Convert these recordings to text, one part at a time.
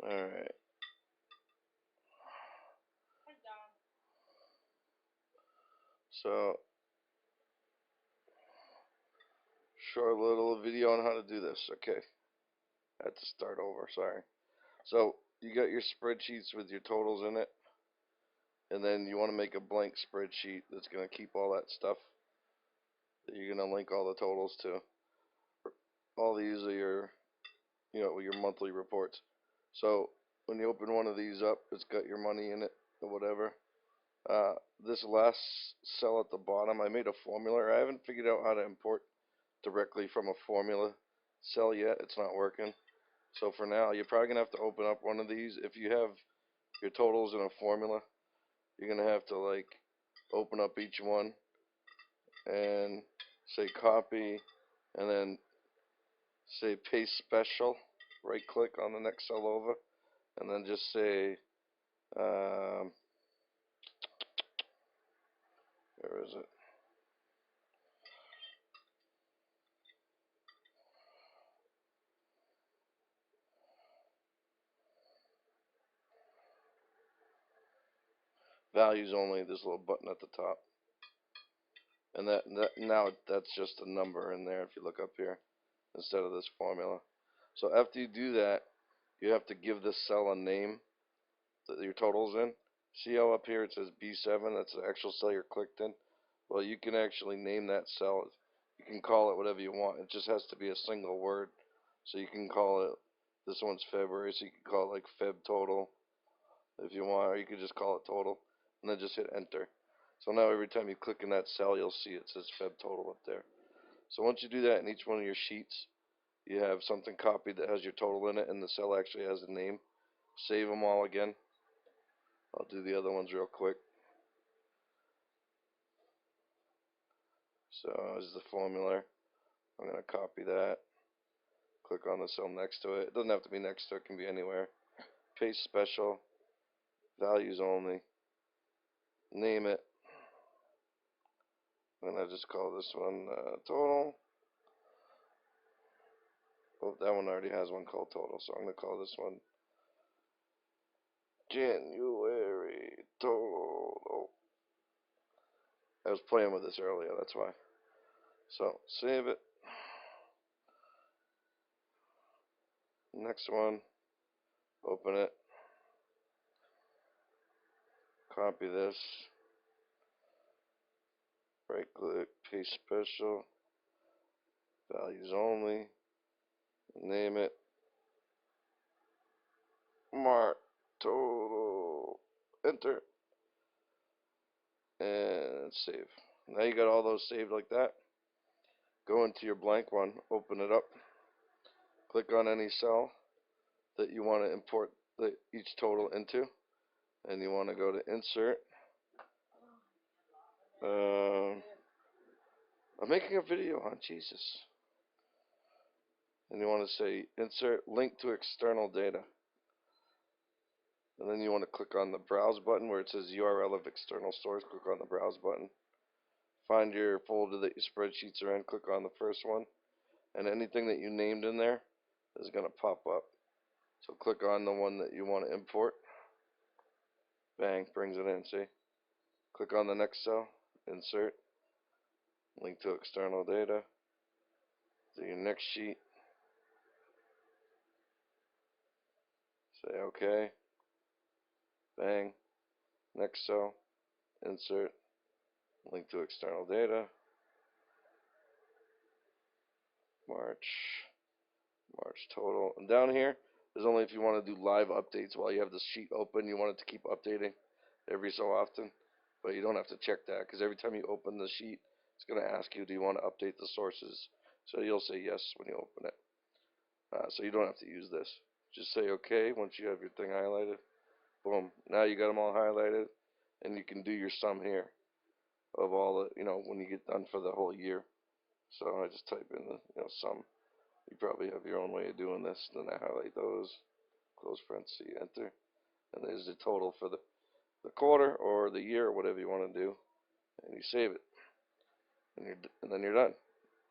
Alright. So, short little video on how to do this. Okay. I had to start over, sorry. So, you got your spreadsheets with your totals in it. And then you want to make a blank spreadsheet that's going to keep all that stuff that you're going to link all the totals to. All these are your monthly reports. So, when you open one of these up, it's got your money in it or whatever. This last cell at the bottom, I made a formula. I haven't figured out how to import directly from a formula cell yet. It's not working. So for now, you're probably going to have to open up one of these. If you have your totals in a formula, you're going to have to like open up each one and say copy and then say paste special. Right click on the next cell over and then just say where is it? Values only, this little button at the top. And that now that's just a number in there if you look up here instead of this formula. So after you do that, you have to give this cell a name that your total's in. See how up here it says B7? That's the actual cell you're clicked in. Well, you can actually name that cell. You can call it whatever you want. It just has to be a single word. So you can call it, this one's February, so you can call it like Feb total if you want, or you could just call it total and then just hit enter. So now every time you click in that cell, you'll see it says Feb total up there. So once you do that in each one of your sheets, you have something copied that has your total in it and the cell actually has a name. Save them all again. I'll do the other ones real quick. So this is the formula. I'm going to copy that. Click on the cell next to it. It doesn't have to be next to it. It can be anywhere. Paste special. Values only. Name it. And I just call this one total. Oh, that one already has one called total. So I'm going to call this one January total. Oh, I was playing with this earlier. That's why. So save it. Next one. Open it. Copy this. Right click. Paste special. Values only. Name it. Mark total. Enter. And save. Now you got all those saved like that. Go into your blank one. Open it up. Click on any cell that you want to import each total into. And you want to go to insert. I'm making a video on Jesus. And you want to say insert link to external data. And then you want to click on the browse button where it says URL of external source. Click on the browse button. Find your folder that your spreadsheets are in. Click on the first one. And anything that you named in there is going to pop up. So click on the one that you want to import. Bang, brings it in, see? Click on the next cell. Insert. Link to external data. Do your next sheet. Say OK. Bang. Next cell. Insert. Link to external data. March total. And down here is only if you want to do live updates while you have the sheet open. You want it to keep updating every so often. But you don't have to check that because every time you open the sheet, it's going to ask you, do you want to update the sources? So you'll say yes when you open it. So you don't have to use this. Just say OK once you have your thing highlighted. Boom. Now you got them all highlighted. And you can do your sum here of all the, when you get done for the whole year. So I just type in the, sum. You probably have your own way of doing this. Then I highlight those, close parenthesis, enter. And there's the total for the quarter or the year or whatever you want to do. And you save it. And then you're done.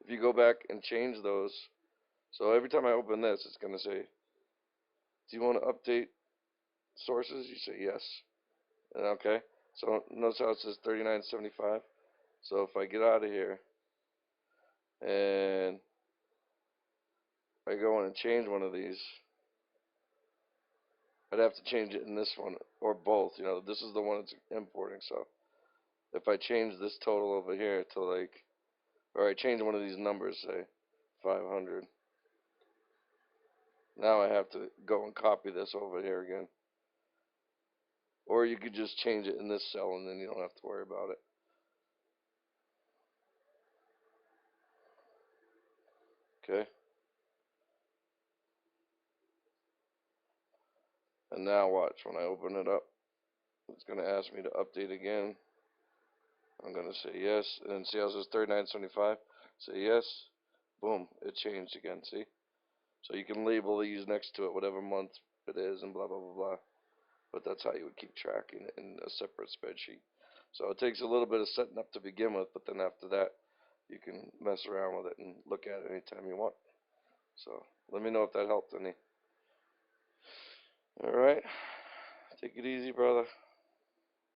If you go back and change those, so every time I open this, it's going to say Do you want to update sources? You say yes. And okay. So notice how it says 39.75. So if I get out of here and I go in and change one of these, I'd have to change it in this one or both. You know, this is the one that's importing. So if I change this total over here to like, or I change one of these numbers, say 500. Now I have to go and copy this over here again. Or you could just change it in this cell and then you don't have to worry about it. Okay. And now watch, when I open it up, it's going to ask me to update again. I'm going to say yes. And then see how it says 39.75? Say yes. Boom. It changed again, see? So you can label these next to it, whatever month it is, and blah, blah, blah, blah. But that's how you would keep tracking it in a separate spreadsheet. So it takes a little bit of setting up to begin with, but then after that, you can mess around with it and look at it anytime you want. So let me know if that helped any. Alright. Take it easy, brother.